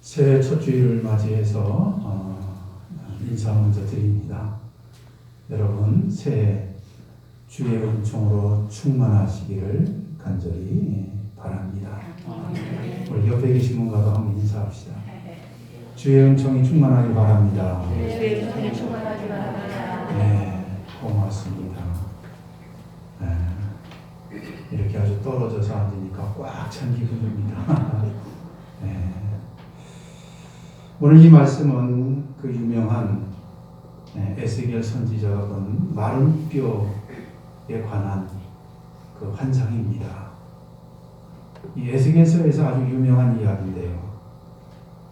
새해 첫 주일을 맞이해서 인사 먼저 드립니다. 여러분 새해 주의 은총으로 충만하시기를 간절히 바랍니다. 우리 옆에 계신 분과도 한번 인사합시다. 주의 은총이 충만하기 바랍니다. 주의 은총이 충만하기 바랍니다. 네, 고맙습니다. 네, 이렇게 아주 떨어져서 앉으니까 꽉 찬 기분입니다. 네. 오늘 이 말씀은 그 유명한 에스겔 선지자가 본 마른 뼈에 관한 그 환상입니다. 이 에스겔서에서 아주 유명한 이야기인데요.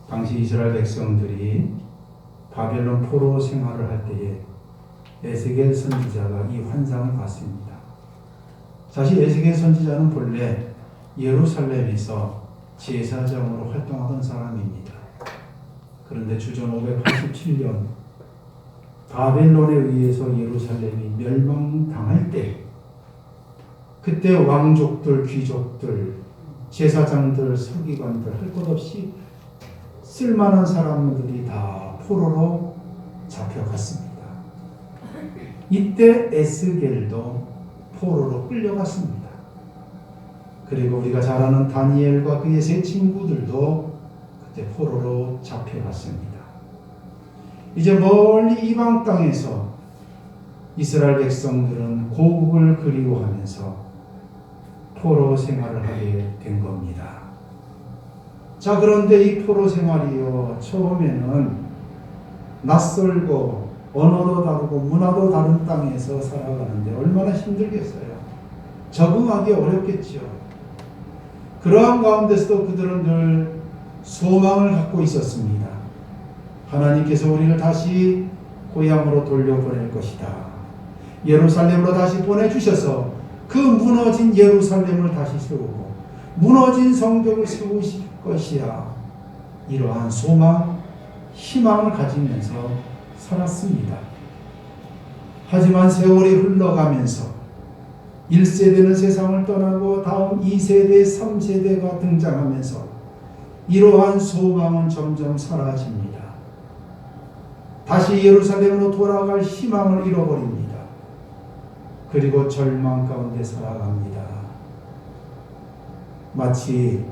당시 이스라엘 백성들이 바벨론 포로 생활을 할 때에 에스겔 선지자가 이 환상을 봤습니다. 사실 에스겔 선지자는 본래 예루살렘에서 제사장으로 활동하던 사람입니다. 그런데 주전 587년 바벨론에 의해서 예루살렘이 멸망당할 때, 그때 왕족들, 귀족들, 제사장들, 서기관들 할 것 없이 쓸만한 사람들이 다 포로로 잡혀갔습니다. 이때 에스겔도 포로로 끌려갔습니다. 그리고 우리가 잘 아는 다니엘과 그의 세 친구들도 그때 포로로 잡혀갔습니다. 이제 멀리 이방 땅에서 이스라엘 백성들은 고국을 그리워하면서 포로 생활을 하게 된 겁니다. 자, 그런데 이 포로 생활이요, 처음에는 낯설고 언어도 다르고 문화도 다른 땅에서 살아가는데 얼마나 힘들겠어요. 적응하기 어렵겠죠. 그러한 가운데서도 그들은 늘 소망을 갖고 있었습니다. 하나님께서 우리를 다시 고향으로 돌려보낼 것이다. 예루살렘으로 다시 보내주셔서 그 무너진 예루살렘을 다시 세우고 무너진 성벽을 세우실 것이야. 이러한 소망, 희망을 가지면서 살았습니다. 하지만 세월이 흘러가면서 1세대는 세상을 떠나고 다음 2세대, 3세대가 등장하면서 이러한 소망은 점점 사라집니다. 다시 예루살렘으로 돌아갈 희망을 잃어버립니다. 그리고 절망 가운데 살아갑니다. 마치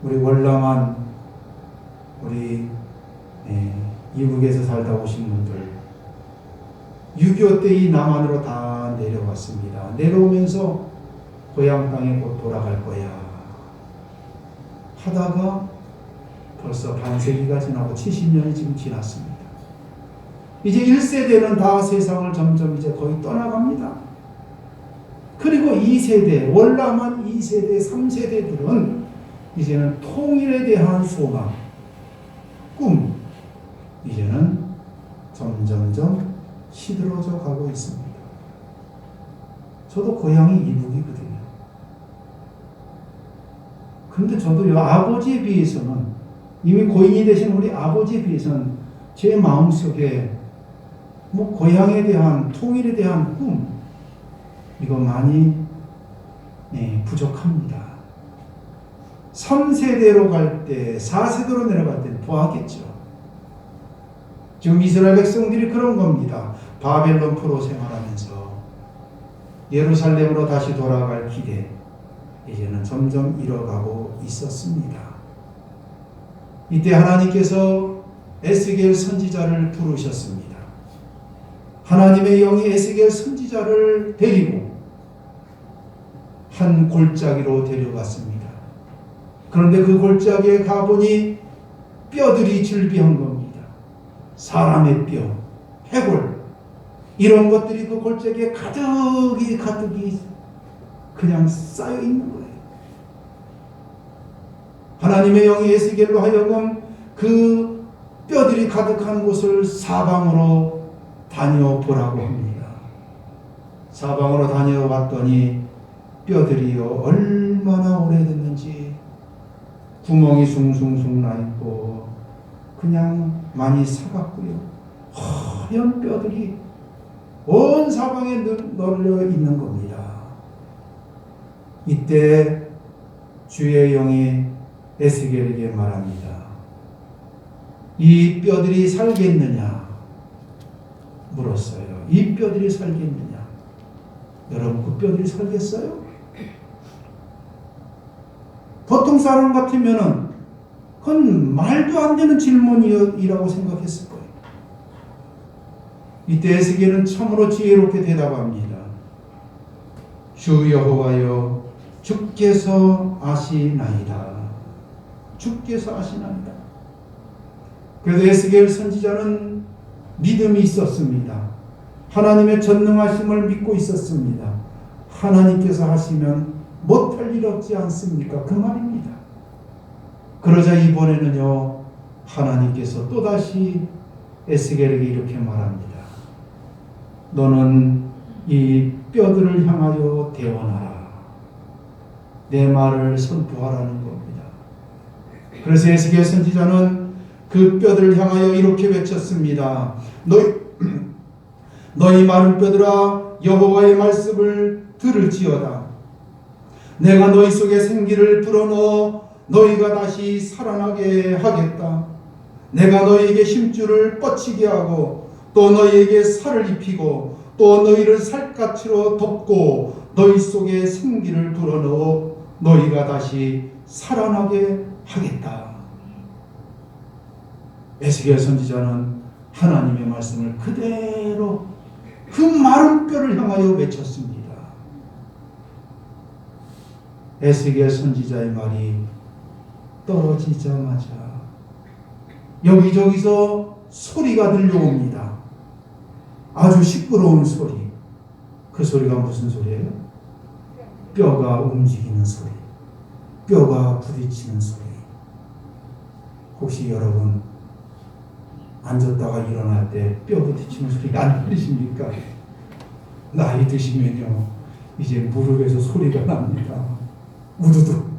우리 월남한 우리 이북에서 살다 오신 분들 6.25 때 이 남한으로 다 내려왔습니다. 내려오면서 고향 땅에 곧 돌아갈 거야 하다가 벌써 반세기가 지나고 70년이 지금 지났습니다. 이제 1세대는 다 세상을 점점 이제 거의 떠나갑니다. 그리고 2세대, 월남한 2세대, 3세대들은 이제는 통일에 대한 소망, 꿈, 이제는 점점점 시들어져 가고 있습니다. 저도 고향이 이북이거든요. 그런데 저도요, 아버지에 비해서는, 이미 고인이 되신 우리 아버지에 비해서는 제 마음속에 고향에 대한, 통일에 대한 꿈, 이거 많이 부족합니다. 3세대로 갈 때, 4세대로 내려갈 때 보았겠죠. 지금 이스라엘 백성들이 그런 겁니다. 바벨론 포로 생활하면서 예루살렘으로 다시 돌아갈 기대, 이제는 점점 잃어가고 있었습니다. 이때 하나님께서 에스겔 선지자를 부르셨습니다. 하나님의 영이 에스겔 선지자를 데리고 한 골짜기로 데려갔습니다. 그런데 그 골짜기에 가보니 뼈들이 즐비한 겁니다. 사람의 뼈, 해골, 이런 것들이 그 골짜기에 가득이 그냥 쌓여 있는 거예요. 하나님의 영이 에스겔로 하여금 그 뼈들이 가득한 곳을 사방으로 다녀보라고 합니다. 사방으로 다녀봤더니 뼈들이요, 얼마나 오래됐는지 구멍이 숭숭숭 나 있고 그냥 많이 사갔고요. 하얀 뼈들이 온 사방에 널려 있는 겁니다. 이때 주의 영이 에스겔에게 말합니다. 이 뼈들이 살겠느냐 물었어요. 이 뼈들이 살겠느냐? 여러분, 그 뼈들이 살겠어요? 보통 사람 같으면은 그건 말도 안 되는 질문이라고 생각했을 거예요. 이때 에스겔은 참으로 지혜롭게 대답합니다. 주 여호와여, 주께서 아시나이다. 주께서 아시나이다. 그래서 에스겔 선지자는 믿음이 있었습니다. 하나님의 전능하심을 믿고 있었습니다. 하나님께서 하시면 못할 일 없지 않습니까? 그 말입니다. 그러자 이번에는요, 하나님께서 또다시 에스겔에게 이렇게 말합니다. 너는 이 뼈들을 향하여 대언하라. 내 말을 선포하라는 겁니다. 그래서 에스겔 선지자는 그 뼈들을 향하여 이렇게 외쳤습니다. 너희 마른 뼈들아, 여호와의 말씀을 들을지어다. 내가 너희 속에 생기를 불어넣어 너희가 다시 살아나게 하겠다. 내가 너희에게 힘줄을 뻗치게 하고 또 너희에게 살을 입히고 또 너희를 살갗으로 덮고 너희 속에 생기를 불어넣어 너희가 다시 살아나게 하겠다. 에스겔 선지자는 하나님의 말씀을 그대로 그 마른 뼈를 향하여 외쳤습니다. 에스겔 선지자의 말이 떨어지자마자 여기저기서 소리가 들려옵니다. 아주 시끄러운 소리. 그 소리가 무슨 소리예요? 뼈가 움직이는 소리. 뼈가 부딪히는 소리. 혹시 여러분 앉았다가 일어날 때 뼈 부딪히는 소리가 안 들리십니까? 나이 드시면요, 이제 무릎에서 소리가 납니다. 우두둑.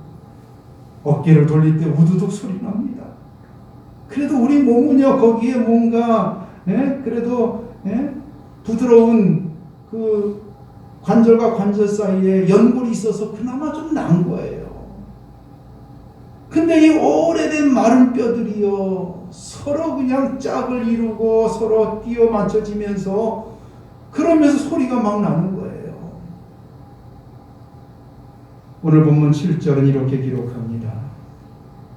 어깨를 돌릴 때 우두둑 소리 납니다. 그래도 우리 몸은요, 거기에 뭔가 그래도 부드러운 그 관절과 관절 사이에 연골이 있어서 그나마 좀 나은 거예요. 근데 이 오래된 마른 뼈들이요, 서로 그냥 짝을 이루고 서로 띄어 맞춰지면서 그러면서 소리가 막 나는 거예요. 오늘 본문 7절은 이렇게 기록합니다.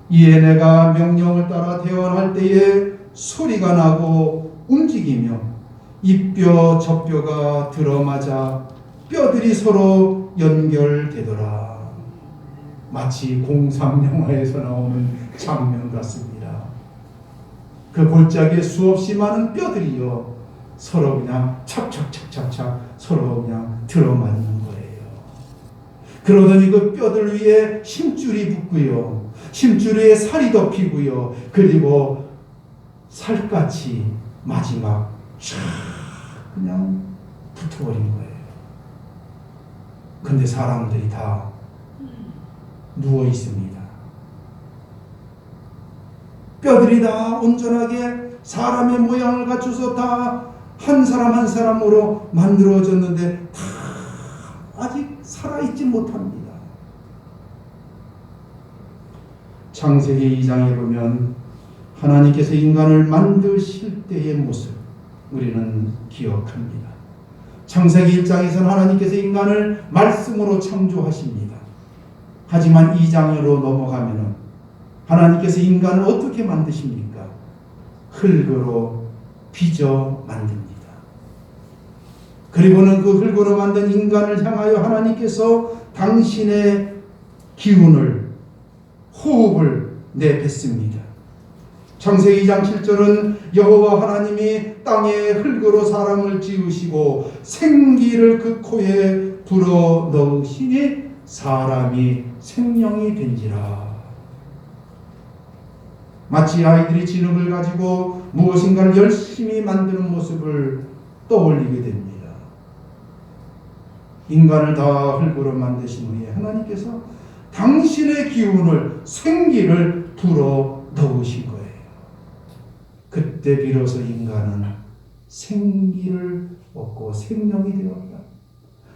이에 내가 명령을 따라 대언할 때에 소리가 나고 움직이며 이 뼈 저 뼈가 들어맞아 뼈들이 서로 연결되더라. 마치 공상 영화에서 나오는 장면 같습니다. 그 골짜기에 수없이 많은 뼈들이요, 서로 그냥 착착착착착 서로 그냥 들어맞는 거예요. 그러더니 그 뼈들 위에 힘줄이 붙고요, 힘줄 위에 살이 덮이고요, 그리고 살갗이 마지막 쫙 그냥 붙어버린 거예요. 근데 사람들이 다 누워 있습니다. 뼈들이 다 온전하게 사람의 모양을 갖춰서 다 한 사람 한 사람으로 만들어졌는데 다 아직 살아있지 못합니다. 창세기 2장에 보면 하나님께서 인간을 만드실 때의 모습 우리는 기억합니다. 창세기 1장에서는 하나님께서 인간을 말씀으로 창조하십니다. 하지만 2장으로 넘어가면은 하나님께서 인간을 어떻게 만드십니까? 흙으로 빚어 만듭니다. 그리고는 그 흙으로 만든 인간을 향하여 하나님께서 당신의 기운을, 호흡을 내뱉습니다. 창세기 2장 7절은 여호와 하나님이 땅에 흙으로 사람을 지으시고 생기를 그 코에 불어 넣으시니 사람이 생명이 된지라. 마치 아이들이 지능을 가지고 무엇인가를 열심히 만드는 모습을 떠올리게 됩니다. 인간을 다 흙으로 만드신 후에 하나님께서 당신의 기운을, 생기를 불어 넣으신 거예요. 그때 비로소 인간은 생기를 얻고 생명이 되었다.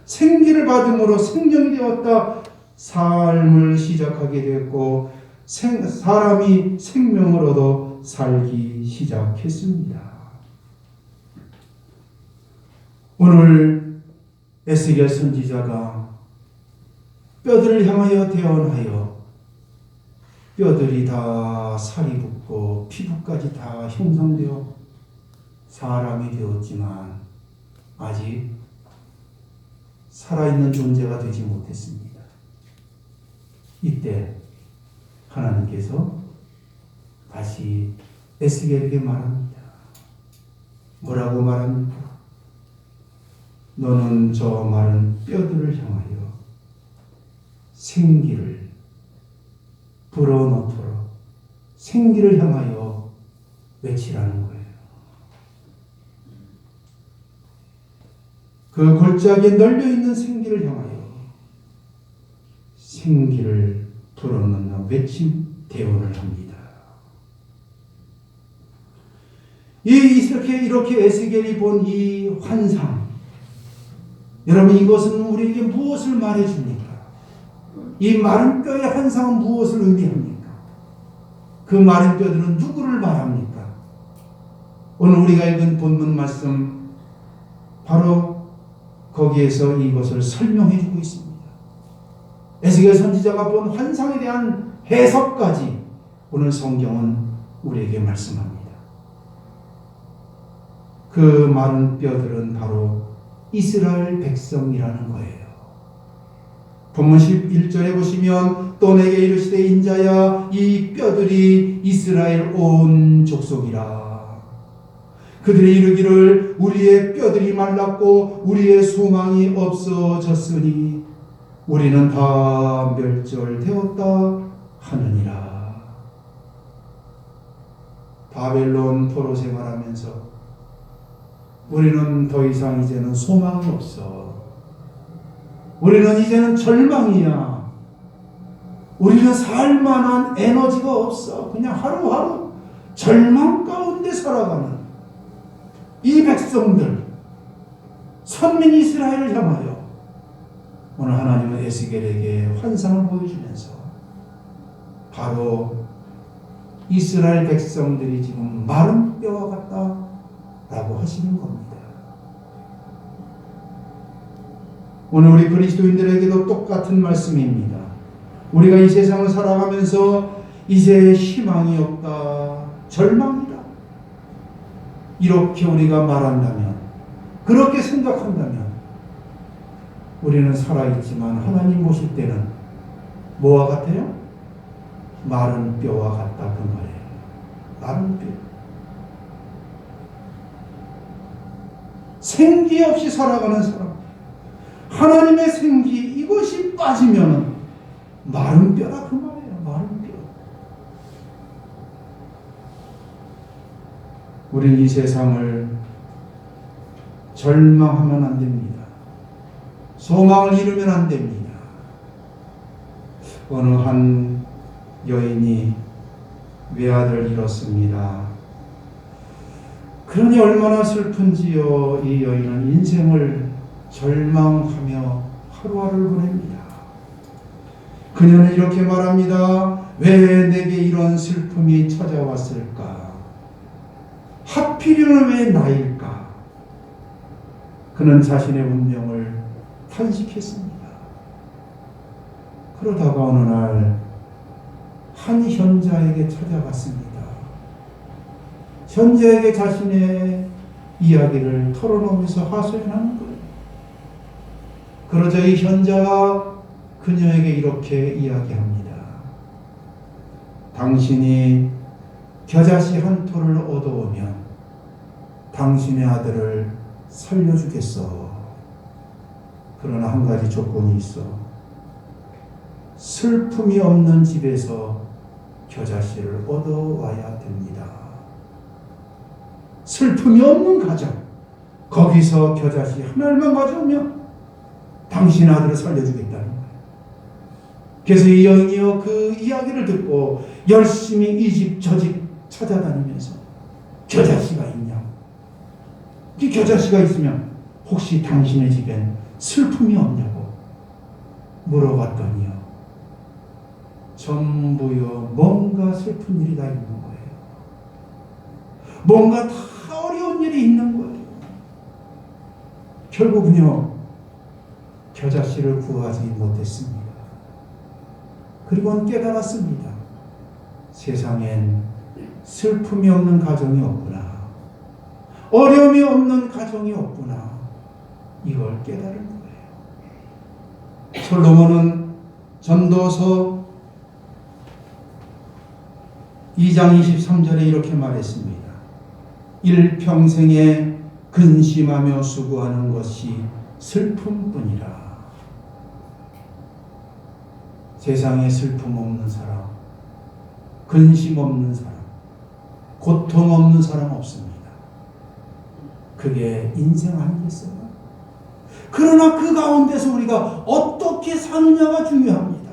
생기를 받음으로 생명이 되었다. 삶을 시작하게 되었고 사람이 생명을 얻어 살기 시작했습니다. 오늘 에스겔 선지자가 뼈들을 향하여 대언하여 뼈들이 다 살이 붙고 피부까지 다 형성되어 사람이 되었지만 아직 살아있는 존재가 되지 못했습니다. 이때 하나님께서 다시 에스겔에게 말합니다. 뭐라고 말합니까? 너는 저 마른 뼈들을 향하여 생기를 불어넣도록 생기를 향하여 외치라는 거예요. 그 골짜기에 널려있는 생기를 향하여 생기를 불어넣는 외침 대언을 합니다. 이렇게 에스겔이 본 이 환상, 여러분 이것은 우리에게 무엇을 말해줍니까? 이 마른 뼈의 환상은 무엇을 의미합니까? 그 마른 뼈들은 누구를 말합니까? 오늘 우리가 읽은 본문 말씀 바로 거기에서 이것을 설명해 주고 있습니다. 에스겔 선지자가 본 환상에 대한 해석까지 오늘 성경은 우리에게 말씀합니다. 그 마른 뼈들은 바로 이스라엘 백성이라는 거예요. 본문 11절에 보시면 또 내게 이르시되 인자야 이 뼈들이 이스라엘 온 족속이라. 그들이 이르기를 우리의 뼈들이 말랐고 우리의 소망이 없어졌으니 우리는 다 멸절되었다 하느니라. 바벨론 포로 생활하면서 우리는 더 이상 이제는 소망이 없어. 우리는 이제는 절망이야. 우리는 살만한 에너지가 없어. 그냥 하루하루 절망 가운데 살아가는 이 백성들, 선민 이스라엘을 향하여 오늘 하나님은 에스겔에게 환상을 보여주면서 바로 이스라엘 백성들이 지금 마른 뼈와 같다라고 하시는 겁니다. 오늘 우리 그리스도인들에게도 똑같은 말씀입니다. 우리가 이 세상을 살아가면서 이제 희망이 없다, 절망이다, 이렇게 우리가 말한다면, 그렇게 생각한다면 우리는 살아있지만 하나님 보실 때는 뭐와 같아요? 마른 뼈와 같다 그 말이에요. 마른 뼈. 생기 없이 살아가는 사람, 하나님의 생기 이것이 빠지면 마른 뼈라 그 말이에요. 마른 뼈. 우리는 이 세상을 절망하면 안 됩니다. 소망을 잃으면 안 됩니다. 어느 한 여인이 외아들을 잃었습니다. 그러니 얼마나 슬픈지요. 이 여인은 인생을 절망하며 하루하루를 보냅니다. 그녀는 이렇게 말합니다. 왜 내게 이런 슬픔이 찾아왔을까? 하필이면 왜 나일까? 그는 자신의 운명을 탄식했습니다. 그러다가 어느 날 한 현자에게 찾아갔습니다. 현자에게 자신의 이야기를 털어놓으면서 하소연하는 거예요. 그러자 이 현자가 그녀에게 이렇게 이야기합니다. 당신이 겨자씨 한 톨을 얻어오면 당신의 아들을 살려주겠어. 그러나 한 가지 조건이 있어. 슬픔이 없는 집에서 겨자씨를 얻어와야 됩니다. 슬픔이 없는 가정, 거기서 겨자씨 하나만 가져오면 당신 아들을 살려주겠다는 거예요. 그래서 이 여인이요 그 이야기를 듣고 열심히 이 집 저 집 찾아다니면서 겨자씨가 있냐고. 이 겨자씨가 있으면 혹시 당신의 집엔 슬픔이 없냐고 물어봤더니요, 전부요 뭔가 슬픈 일이 다 있는 거예요. 뭔가 다 어려운 일이 있는 거예요. 결국은요 겨자씨를 구하지 못했습니다. 그리고는 깨달았습니다. 세상엔 슬픔이 없는 가정이 없구나. 어려움이 없는 가정이 없구나. 이걸 깨달은 거예요. 솔로몬은 전도서 2장 23절에 이렇게 말했습니다. 일평생에 근심하며 수고하는 것이 슬픔뿐이라. 세상에 슬픔 없는 사람, 근심 없는 사람, 고통 없는 사람 없습니다. 그게 인생 아니겠어요? 그러나 그 가운데서 우리가 어떻게 사느냐가 중요합니다.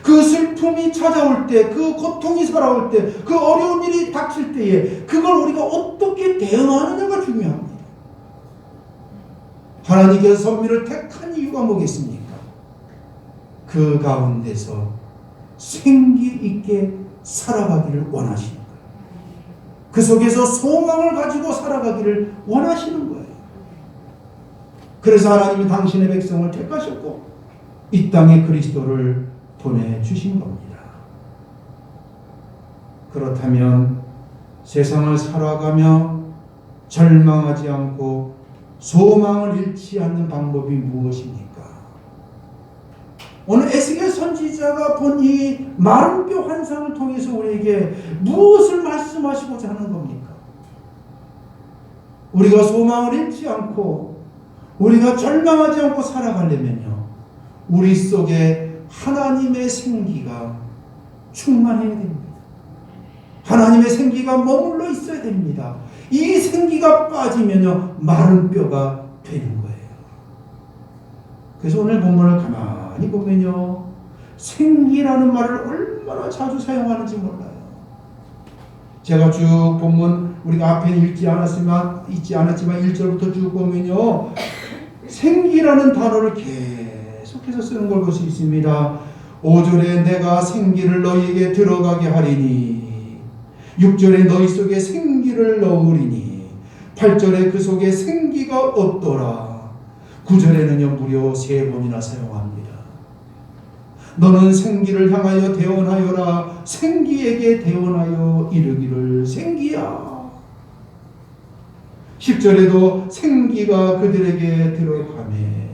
그 슬픔이 찾아올 때, 그 고통이 살아올 때, 그 어려운 일이 닥칠 때에 그걸 우리가 어떻게 대응하느냐가 중요합니다. 하나님께서 선민을 택한 이유가 뭐겠습니까? 그 가운데서 생기 있게 살아가기를 원하시는 거예요. 그 속에서 소망을 가지고 살아가기를 원하시는 거예요. 그래서 하나님이 당신의 백성을 택하셨고 이 땅에 그리스도를 보내주신 겁니다. 그렇다면 세상을 살아가며 절망하지 않고 소망을 잃지 않는 방법이 무엇입니까? 오늘 에스겔 선지자가 본 이 마른 뼈 환상을 통해서 우리에게 무엇을 말씀하시고자 하는 겁니까? 우리가 소망을 잃지 않고 우리가 절망하지 않고 살아가려면요, 우리 속에 하나님의 생기가 충만해야 됩니다. 하나님의 생기가 머물러 있어야 됩니다. 이 생기가 빠지면요 마른 뼈가 되는 거예요. 그래서 오늘 본문을 가만히 보면요 생기라는 말을 얼마나 자주 사용하는지 몰라요. 제가 쭉 본문 우리가 앞에 있지 않았지만 1절부터 쭉 보면요 생기라는 단어를 계속해서 쓰는 걸 볼 수 있습니다. 5절에 내가 생기를 너희에게 들어가게 하리니, 6절에 너희 속에 생기를 넣으리니, 8절에 그 속에 생기가 없더라. 9절에는요 무려 3번이나 사용합니다. 너는 생기를 향하여 대언하여라. 생기에게 대언하여 이르기를 생기야. 10절에도 생기가 그들에게 들어가매.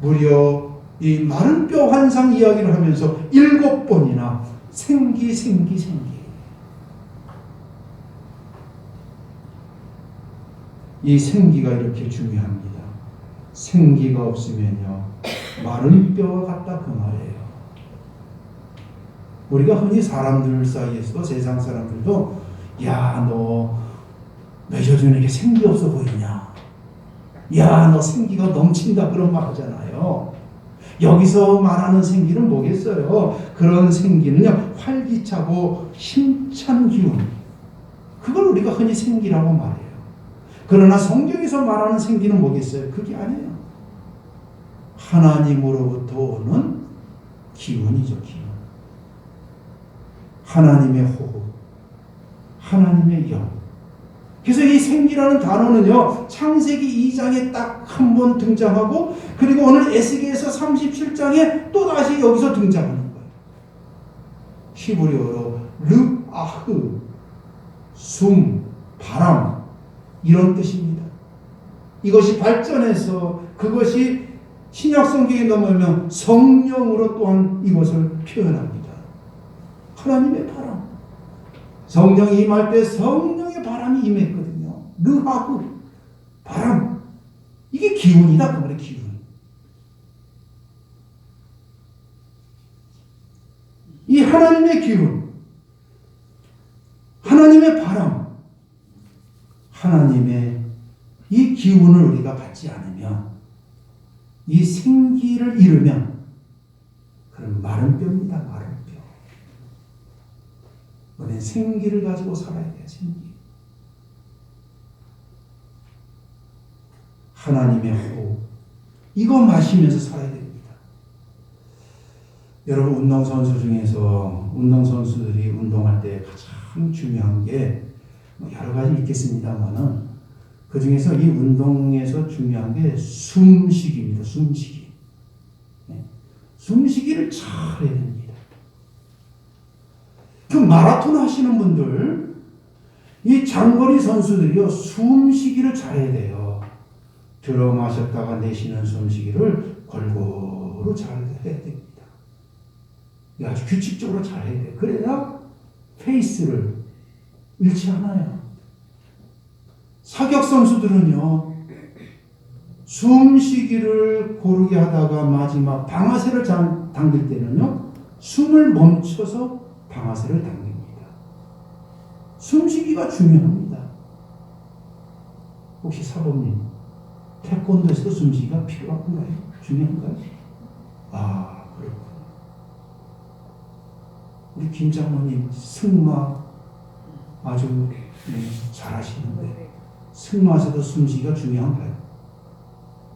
무려 이 마른 뼈 환상 이야기를 하면서 7번이나 생기. 이 생기가 이렇게 중요합니다. 생기가 없으면요 마른 뼈와 같다 그 말이에요. 우리가 흔히 사람들 사이에서도 세상 사람들도 야 너 맺어주는 게 생기 없어 보이냐, 야 너 생기가 넘친다 그런 말 하잖아요. 여기서 말하는 생기는 뭐겠어요? 그런 생기는요 활기차고 힘찬 기운, 그걸 우리가 흔히 생기라고 말해요. 그러나 성경에서 말하는 생기는 뭐겠어요? 그게 아니에요. 하나님으로부터 오는 기운이죠. 기운. 하나님의 호흡, 하나님의 영. 그래서 이 생기라는 단어는요 창세기 2장에 딱 한 번 등장하고, 그리고 오늘 에스겔서 37장에 또 다시 여기서 등장하는 거예요. 히브리어로 르아흐, 숨, 바람, 이런 뜻입니다. 이것이 발전해서 그것이 신약 성경에 넘어오면 성령으로 또한 이것을 표현합니다. 하나님의 바람. 성령이 임할 때 성령의 바람이 임했거든요. 르하흐, 바람. 이게 기운이다. 그 말이에요. 기운. 이 하나님의 기운, 하나님의 바람, 하나님의 이 기운을 우리가 받지 않으면, 이 생기를 잃으면 그런 마른 뼈입니다. 마른 뼈. 우리는 생기를 가지고 살아야 돼요. 생기. 하나님의 호흡. 이거 마시면서 살아야 됩니다. 여러분 운동선수 중에서 운동선수들이 운동할 때 가장 중요한 게 여러 가지 있겠습니다만은 그 중에서 이 운동에서 중요한 게 숨쉬기입니다. 숨쉬기. 네. 숨쉬기를 잘 해야 됩니다. 그 마라톤 하시는 분들, 이 장거리 선수들이요, 숨쉬기를 잘해야 돼요. 들어 마셨다가 내쉬는 숨쉬기를 골고루 잘 해야 됩니다. 아주 규칙적으로 잘 해야 돼요. 그래야 페이스를 잃지 않아요. 사격 선수들은요, 숨쉬기를 고르게 하다가 마지막 방아쇠를 당길 때는요, 숨을 멈춰서 방아쇠를 당깁니다. 숨쉬기가 중요합니다. 혹시 사범님, 태권도에서도 숨쉬기가 필요한가요? 중요한가요? 아, 그렇군요. 우리 김 장모님 승마 아주 잘하시는데 승마에서도 숨쉬기가 중요한가요?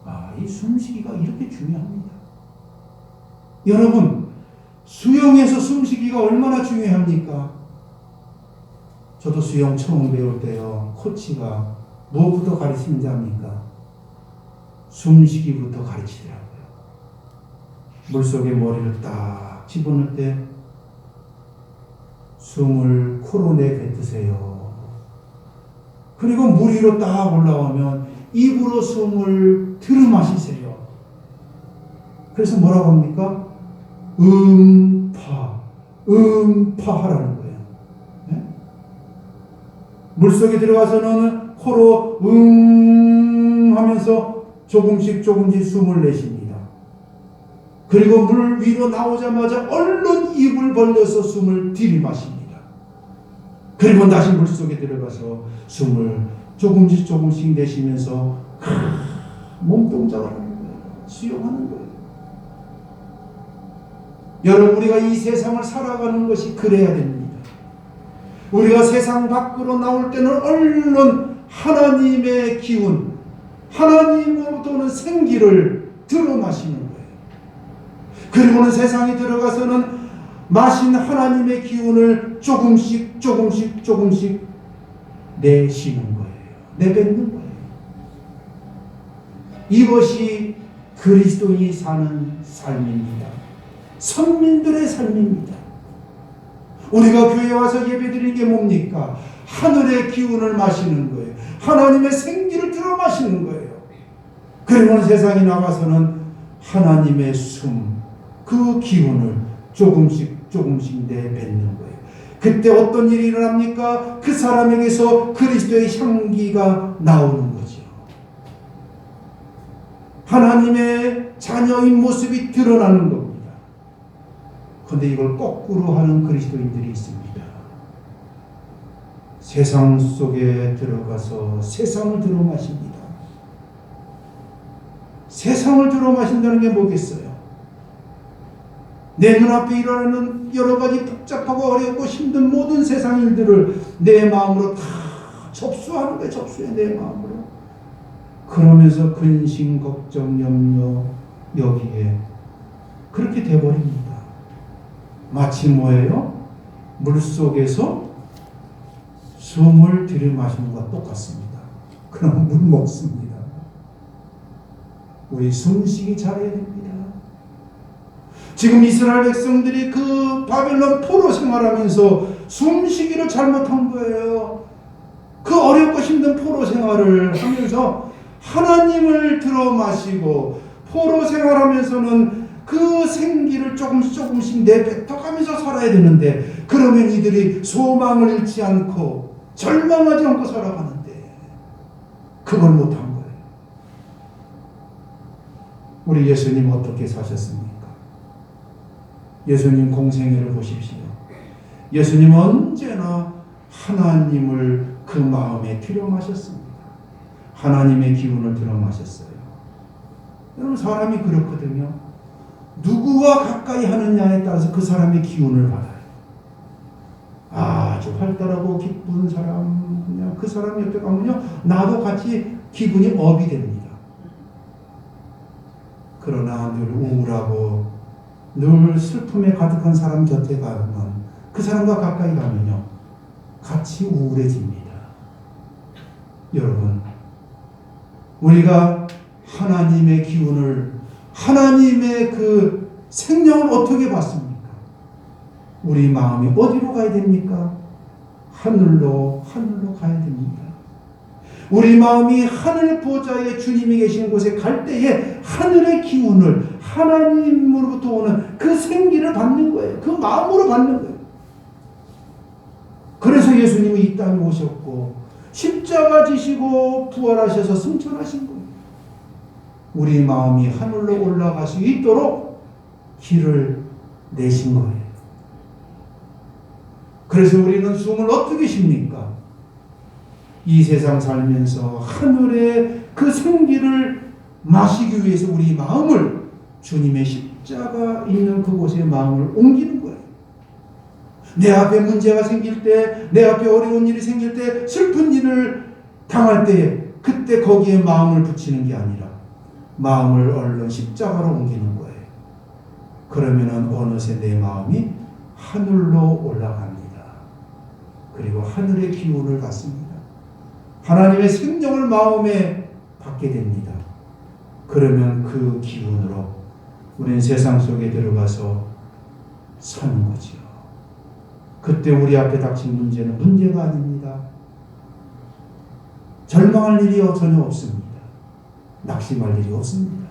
아, 이 숨쉬기가 이렇게 중요합니다. 여러분, 수영에서 숨쉬기가 얼마나 중요합니까? 저도 수영 처음 배울 때요, 코치가 무엇부터 가르치는지 압니까? 숨쉬기부터 가르치더라고요. 물속에 머리를 딱 집어넣을 때 숨을 코로 내뱉으세요. 그리고 물 위로 딱 올라오면 입으로 숨을 들이마시세요. 그래서 뭐라고 합니까? 하라는 거예요. 네? 물속에 들어가서는 코로 하면서 조금씩 숨을 내쉽니다. 그리고 물 위로 나오자마자 얼른 입을 벌려서 숨을 들이마십니다. 그리고 다시 물속에 들어가서 숨을 조금씩 내쉬면서 몸동작을 하는 거예요. 수영하는 거예요. 여러분, 우리가 이 세상을 살아가는 것이 그래야 됩니다. 우리가 세상 밖으로 나올 때는 얼른 하나님의 기운, 하나님으로부터 오는 생기를 들어 마시는 거예요. 그리고는 세상에 들어가서는 마신 하나님의 기운을 조금씩 내쉬는 거예요. 내뱉는 거예요. 이것이 그리스도인이 사는 삶입니다. 선민들의 삶입니다. 우리가 교회에 와서 예배드리는 게 뭡니까? 하늘의 기운을 마시는 거예요. 하나님의 생기를 들어 마시는 거예요. 그리고 세상에 나가서는 하나님의 숨, 그 기운을 조금씩 내뱉는 거예요. 그때 어떤 일이 일어납니까? 그 사람에게서 그리스도의 향기가 나오는 거죠. 하나님의 자녀인 모습이 드러나는 겁니다. 그런데 이걸 거꾸로 하는 그리스도인들이 있습니다. 세상 속에 들어가서 세상을 들어 마십니다. 세상을 들어 마신다는 게 뭐겠어요? 내 눈앞에 일어나는 여러 가지 복잡하고 어렵고 힘든 모든 세상 일들을 내 마음으로 다 접수하는 거예요. 접수해, 내 마음으로. 그러면서 근심, 걱정, 염려 여기에 그렇게 돼버립니다. 마치 뭐예요? 물속에서 숨을 들이마시는 것과 똑같습니다. 그럼 물 먹습니다. 우리 숨쉬기 잘해야 됩니다. 지금 이스라엘 백성들이 그 바벨론 포로 생활하면서 숨쉬기를 잘못한 거예요. 그 어렵고 힘든 포로 생활을 하면서 하나님을 들어 마시고 포로 생활하면서는 그 생기를 조금씩 내뱉어가면서 살아야 되는데, 그러면 이들이 소망을 잃지 않고 절망하지 않고 살아가는데 그걸 못한 거예요. 우리 예수님 어떻게 사셨습니까? 예수님 공생애를 보십시오. 예수님 언제나 하나님을 그 마음에 들여 마셨습니다. 하나님의 기운을 들여 마셨어요. 여러분, 사람이 그렇거든요. 누구와 가까이 하느냐에 따라서 그 사람의 기운을 받아요. 아주 활달하고 기쁜 사람, 그 사람 옆에 가면요, 나도 같이 기분이 업이 됩니다. 그러나 늘 우울하고 늘 슬픔에 가득한 사람 곁에 가면 그 사람과 가까이 가면요 같이 우울해집니다. 여러분, 우리가 하나님의 기운을, 하나님의 그 생명을 어떻게 받습니까? 우리 마음이 어디로 가야 됩니까? 하늘로 가야 됩니다. 우리 마음이 하늘 보좌에 주님이 계신 곳에 갈 때에 하늘의 기운을, 하나님으로부터 오는 그 생기를 받는 거예요. 그 마음으로 받는 거예요. 그래서 예수님이 이 땅에 오셨고 십자가 지시고 부활하셔서 승천하신 거예요. 우리 마음이 하늘로 올라갈 수 있도록 길을 내신 거예요. 그래서 우리는 숨을 어떻게 쉽니까? 이 세상 살면서 하늘의 그 생기를 마시기 위해서 우리 마음을 주님의 십자가 있는 그곳에 마음을 옮기는 거예요. 내 앞에 문제가 생길 때, 내 앞에 어려운 일이 생길 때, 슬픈 일을 당할 때 그때 거기에 마음을 붙이는 게 아니라 마음을 얼른 십자가로 옮기는 거예요. 그러면은 어느새 내 마음이 하늘로 올라갑니다. 그리고 하늘의 기운을 받습니다. 하나님의 생명을 마음에 받게 됩니다. 그러면 그 기운으로 우리는 세상 속에 들어가서 사는 거지요. 그때 우리 앞에 닥친 문제는 문제가 아닙니다. 절망할 일이 전혀 없습니다. 낙심할 일이 없습니다.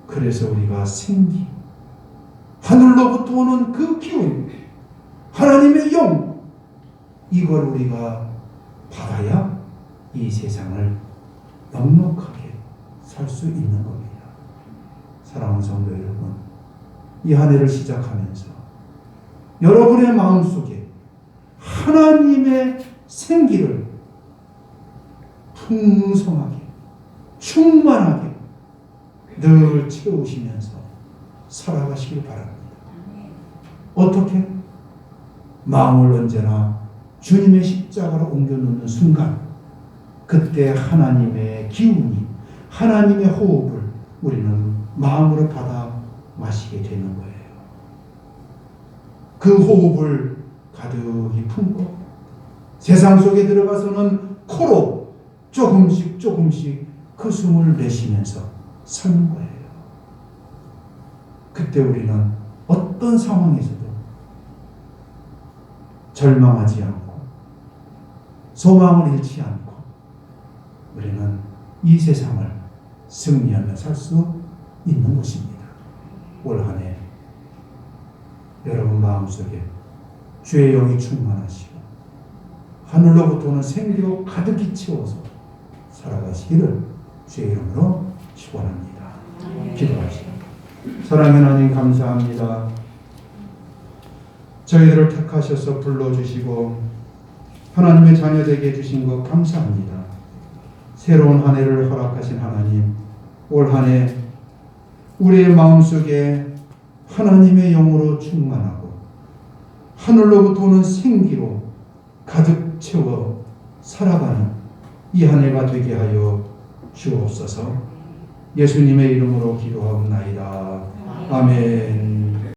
그래서 우리가 생기, 하늘로부터 오는 그 기운, 하나님의 영, 이걸 우리가 받아야 이 세상을 넉넉하게 살 수 있는 겁니다. 사랑하는 성도 여러분, 이 한 해를 시작하면서 여러분의 마음속에 하나님의 생기를 풍성하게, 충만하게 늘 채우시면서 살아가시길 바랍니다. 어떻게? 마음을 언제나 주님의 십자가로 옮겨놓는 순간, 그때 하나님의 기운이, 하나님의 호흡을 우리는 마음으로 받아 마시게 되는 거예요. 그 호흡을 가득히 품고 세상 속에 들어가서는 코로 조금씩 그 숨을 내쉬면서 사는 거예요. 그때 우리는 어떤 상황에서도 절망하지 않고 소망을 잃지 않고 우리는 이 세상을 승리하며 살 수 있는 것입니다. 올 한 해 여러분 마음속에 주의 영이 충만하시고 하늘로부터 오는 생기로 가득히 채워서 살아가시기를 주의 이름으로 축원합니다. 기도하시고. 사랑하는 하나님 감사합니다. 저희들을 택하셔서 불러주시고 하나님의 자녀되게 해주신 것 감사합니다. 새로운 한 해를 허락하신 하나님, 올 한 해 우리의 마음속에 하나님의 영으로 충만하고 하늘로부터 오는 생기로 가득 채워 살아가는 이 한 해가 되게 하여 주옵소서. 예수님의 이름으로 기도하옵나이다. 아멘.